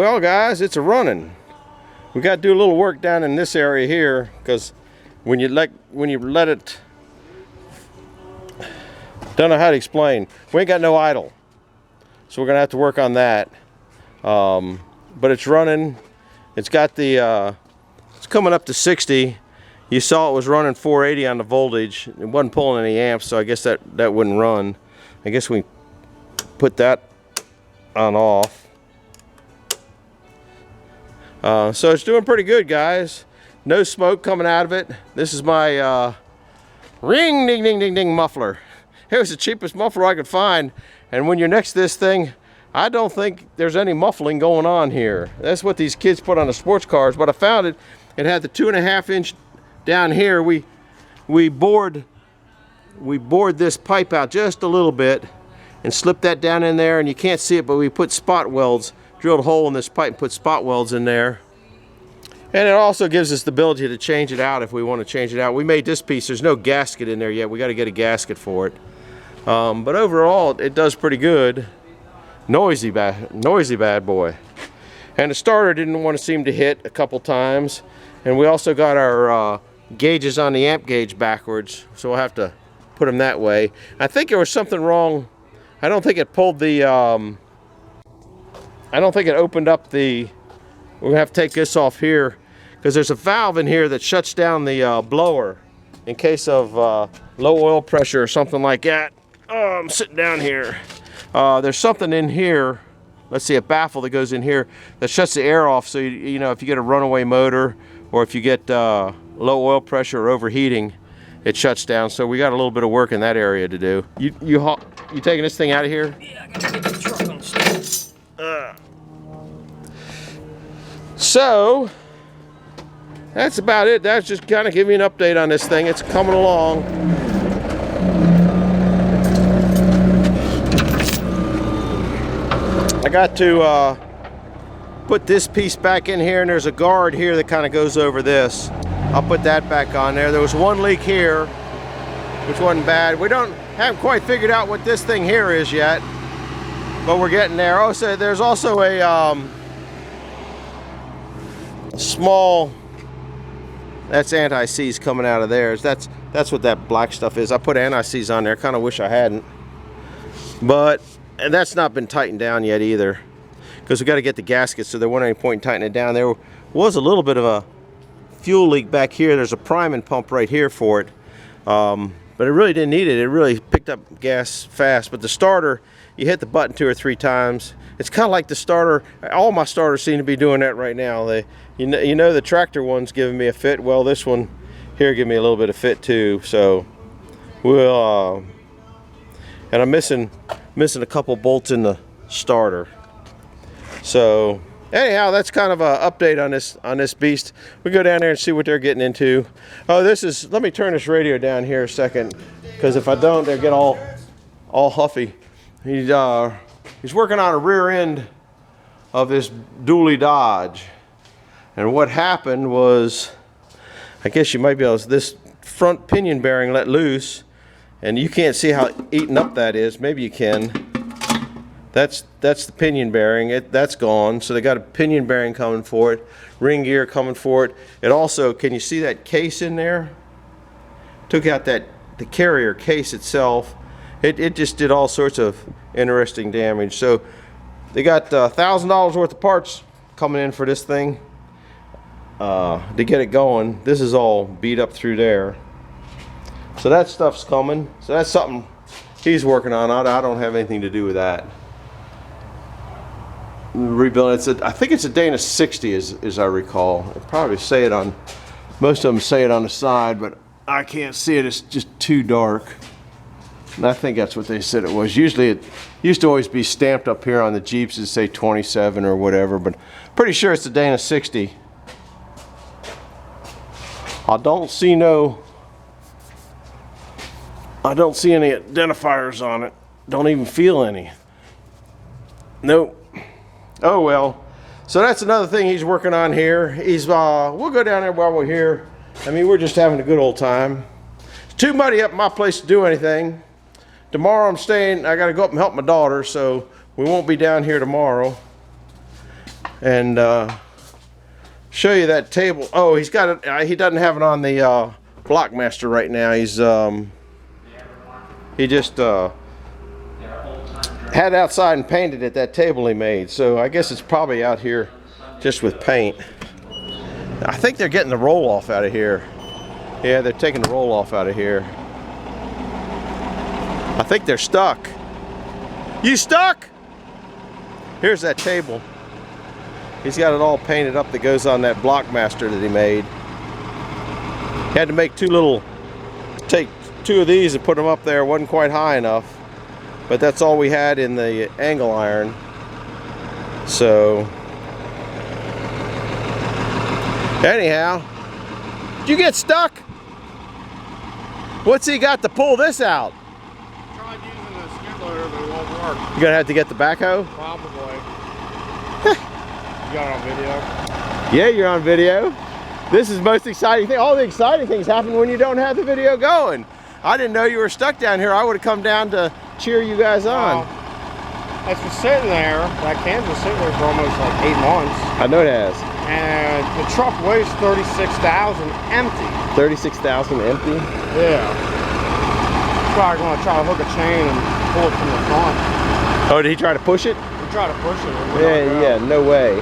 Well guys, it's a running. We got to do a little work down in this area here, because when you let it, don't know how to explain. We ain't got no idle, so we're gonna have to work on that. But it's running. It's got the it's coming up to 60. You saw it was running 480 on the voltage. It wasn't pulling any amps, so I guess that wouldn't run. I guess we put that on off. So it's doing pretty good, guys. No smoke coming out of it. This is my ring ding ding ding ding muffler. It was the cheapest muffler I could find, and when you're next to this thing, I don't think there's any muffling going on here. That's what these kids put on the sports cars, but I found it. It had the 2.5 inch down here. We bored this pipe out just a little bit and slipped that down in there, and you can't see it, but we put spot welds, drilled a hole in this pipe and put spot welds in there. And it also gives us the ability to change it out if we want to change it out. We made this piece. There's no gasket in there yet. We got to get a gasket for it. But overall, it does pretty good. Noisy bad boy. And the starter didn't want to seem to hit a couple times. And we also got our gauges on the amp gauge backwards, so we'll have to put them that way. I think there was something wrong. I don't think it pulled the I don't think it opened up the, we're gonna have to take this off here, because there's a valve in here that shuts down the blower in case of low oil pressure or something like that. Oh, I'm sitting down here. There's something in here, let's see, a baffle that goes in here that shuts the air off, so you know, if you get a runaway motor or if you get low oil pressure or overheating, it shuts down. So we got a little bit of work in that area to do. You taking this thing out of here? Yeah, I gotta get the truck on start. So that's about it. That's just kind of giving you an update on this thing. It's coming along. I got to put this piece back in here, and there's a guard here that kind of goes over this. I'll put that back on there. There was one leak here, which wasn't bad. We haven't quite figured out what this thing here is yet, but we're getting there. Oh, so there's also a small, that's anti-seize coming out of there. That's what that black stuff is. I put anti-seize on there. Kind of wish I hadn't, and that's not been tightened down yet either, because we got to get the gasket, so there wasn't any point in tightening it down. There was a little bit of a fuel leak back here. There's a priming pump right here for it, but it really didn't need it. It really picked up gas fast. But the starter, you hit the button 2 or 3 times. It's kind of like the starter. All my starters seem to be doing that right now. You know the tractor one's giving me a fit. Well, this one here give me a little bit of fit too. So we'll and I'm missing a couple bolts in the starter. So anyhow, that's kind of an update on this beast. We go down there and see what they're getting into. Oh, let me turn this radio down here a second, because if I don't, they'll get all huffy. He's working on a rear end of this dually Dodge, and what happened was, I guess you might be able to, this front pinion bearing let loose, and you can't see how eaten up that is. Maybe you can. That's the pinion bearing. That's gone. So they got a pinion bearing coming for it, ring gear coming for it. It also, can you see that case in there? Took out the carrier case itself. It just did all sorts of interesting damage. So they got $1,000 worth of parts coming in for this thing to get it going. This is all beat up through there. So that stuff's coming. So that's something he's working on. I don't have anything to do with that. Rebuilding. I think it's a Dana 60 as I recall. I probably say it on, most of them say it on the side, but I can't see it. It's just too dark. And I think that's what they said it was. Usually it used to always be stamped up here on the Jeeps to say 27 or whatever, but pretty sure it's a Dana 60. I don't see any identifiers on it. Don't even feel any. Nope. Oh well. So that's another thing he's working on here. We'll go down there while we're here. I mean, we're just having a good old time. It's too muddy up at my place to do anything. Tomorrow I'm staying, I gotta go up and help my daughter, so we won't be down here tomorrow. and show you that table. Oh, he's got it. He doesn't have it on the Blockmaster right now. He just had it outside and painted it, that table he made. So I guess it's probably out here just with paint. I think they're getting the roll off out of here. Yeah, they're taking the roll off out of here. I think they're stuck. You stuck? Here's that table. He's got it all painted up that goes on that Blockmaster that he made. He had to make take two of these and put them up there. Wasn't quite high enough, but that's all we had in the angle iron. So anyhow, did you get stuck? What's he got to pull this out? Tried using the skid loader, but it won't work. You're gonna have to get the backhoe? Probably. You got it on video? Yeah, you're on video. This is the most exciting thing. All the exciting things happen when you don't have the video going. I didn't know you were stuck down here. I would have come down to cheer you guys on. It's been sitting there. That can's been sitting there for almost like 8 months. I know it has. And the truck weighs 36,000 empty. 36,000 empty? Yeah. Probably going to try to hook a chain and pull it from the front. Oh, did he try to push it? We try to push it. Yeah, no way.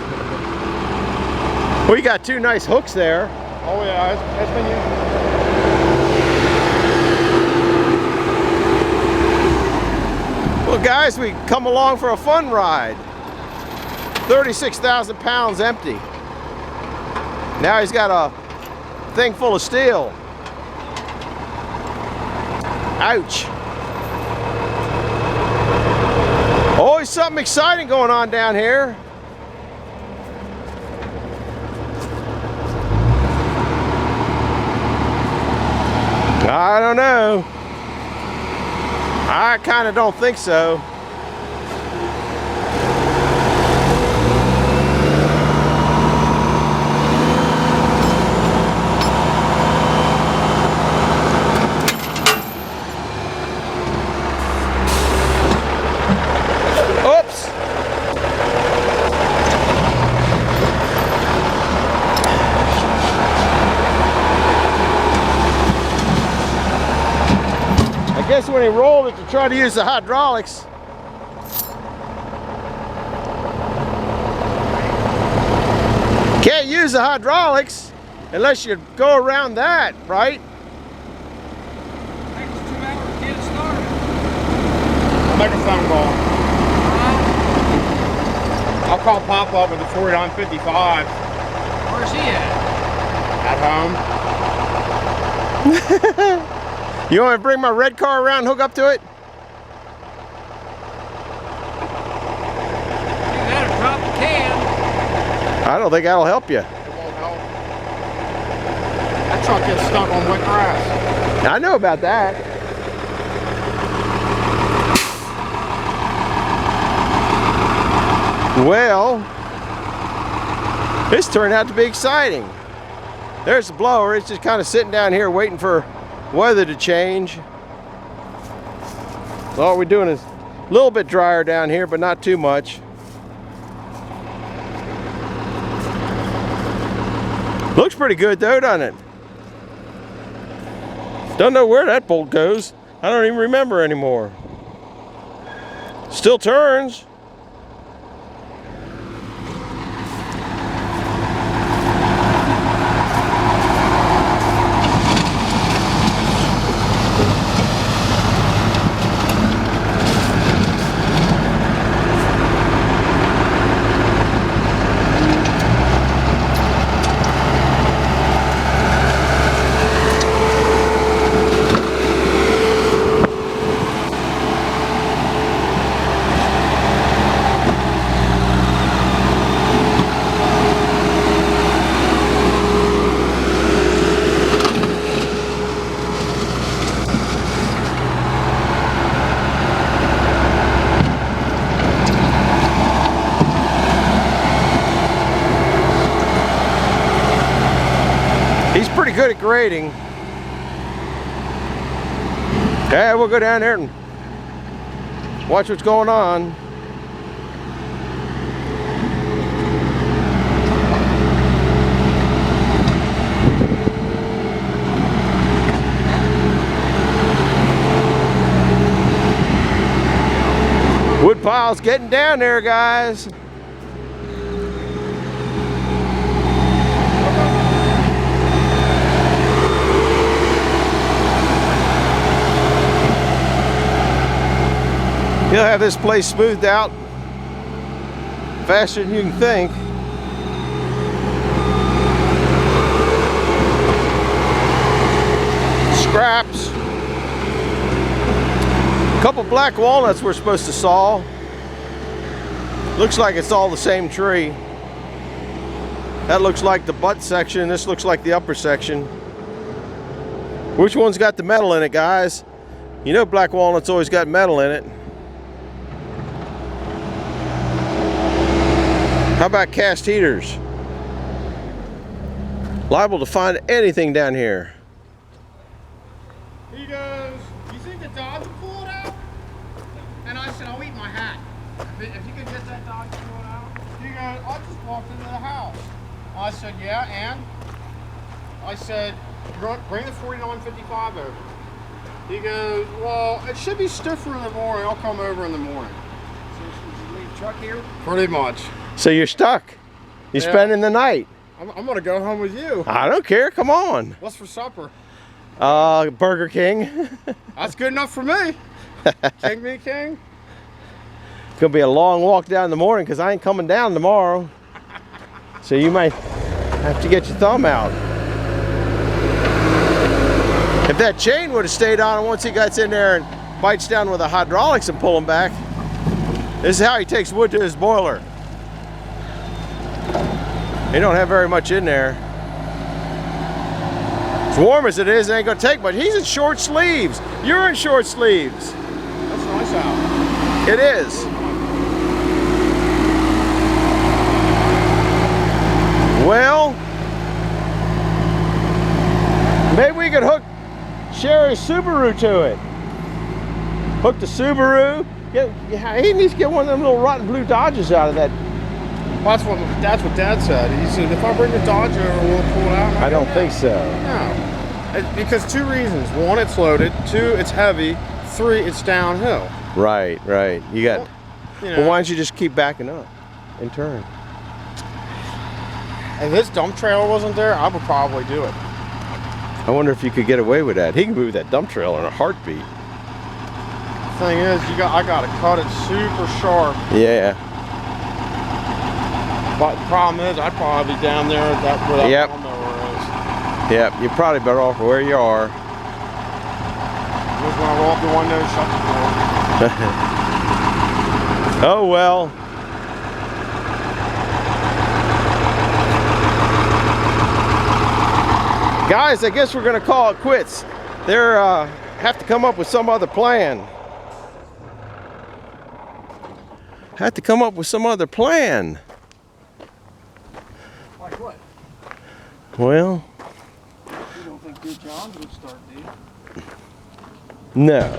We got two nice hooks there. Oh yeah, it's been used. Well, guys, we come along for a fun ride. 36,000 pounds empty. Now he's got a thing full of steel. Ouch. Always something exciting going on down here. I don't know. I kind of don't think so. Oops. I guess when he rolled it to try to use the hydraulics, can't use the hydraulics unless you go around that, right? Takes 2 hours to get it started. Make a phone call. I'll call Pop up with the 4955 Where's he at? at home. You want me to bring my red car around and hook up to it? You gotta drop the can. I don't think that'll help you. It won't help. That truck gets stuck on wet grass. I know about that. Well, this turned out to be exciting. There's the blower. It's just kind of sitting down here waiting for weather to change. All we're doing is a little bit drier down here, but not too much. Looks pretty good though, doesn't it? Don't know where that bolt goes. I don't even remember anymore. Still turns. He's pretty good at grading. Yeah, we'll go down there and watch what's going on. It's getting down there, guys. He'll have this place smoothed out faster than you can think. Scraps. A couple black walnuts we're supposed to saw. Looks like it's all the same tree. That looks like the butt section. This looks like the upper section. Which one's got the metal in it, guys? You know black walnut's always got metal in it. How about cast heaters? Liable to find anything down here. He goes, "You think the dog will pull it out?" And I said, "I'll eat my hat. If you could get that dog to pull it out." He goes, "I just walked into the house." I said, "Yeah, and?" I said, "Bring the 4955 over." He goes, "Well, it should be stiffer in the morning. I'll come over in the morning." So should you leave the truck here? Pretty much. So you're stuck. You're Yeah. spending the night. I'm gonna go home with you. I don't care. Come on. What's for supper? Burger King. That's good enough for me. King me king. Gonna be a long walk down in the morning because I ain't coming down tomorrow. So you might have to get your thumb out. If that chain would have stayed on once he gets in there and bites down with the hydraulics and pull him back, this is how he takes wood to his boiler. He don't have very much in there. As warm as it is, it ain't gonna take much. He's in short sleeves. You're in short sleeves. That's nice out. It is. Well, maybe we could hook Sherry's Subaru to it. Hook the Subaru. He needs to get one of them little rotten blue Dodges out of that. Well, that's what Dad said. He said, "If I bring the Dodge over, we'll pull it out." I don't think so. No. Because two reasons. One, it's loaded. Two, it's heavy. Three, it's downhill. Right. You got. You know, Well, why don't you just keep backing up and turn? if this dump trailer wasn't there, I would probably do it. I wonder if you could get away with that. He can move that dump trailer in a heartbeat. Thing is, I gotta cut it super sharp. Yeah. But the problem is, I'd probably be down there where that Yep. lawnmower is. Yep. You're probably better off where you are. Just gonna roll up the window and shut the door. Oh well. Guys, I guess we're gonna call it quits. They're have to come up with some other plan. Have to come up with some other plan. Like what? Well, You don't think your John would start, do you? no.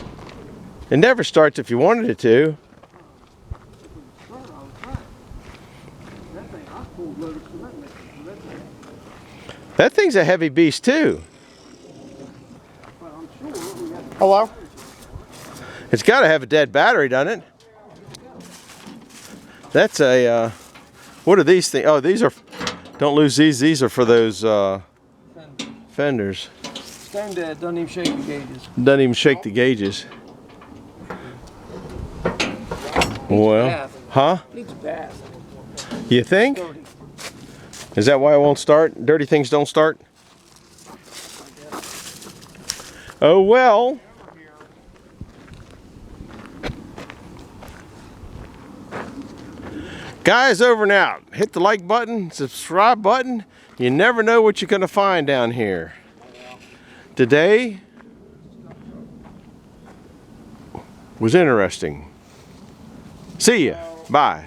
It never starts if you wanted it to. Start all the time. That thing, I pulled load of cement mixer for that thing. That thing's a heavy beast too. But I'm sure we got Hello? It's got to have a dead battery, doesn't it? That's a, what are these things? Oh, these are, don't lose these. These are for those fenders. Stone dead, doesn't even shake the gauges. Doesn't even shake the gauges. Well, bath. huh? Needs a bath. You think? Dirty. Is that why it won't start? Dirty things don't start? Oh well. Guys, over and out. Hit the like button, subscribe button. You never know what you're going to find down here. Today was interesting. See ya. Bye.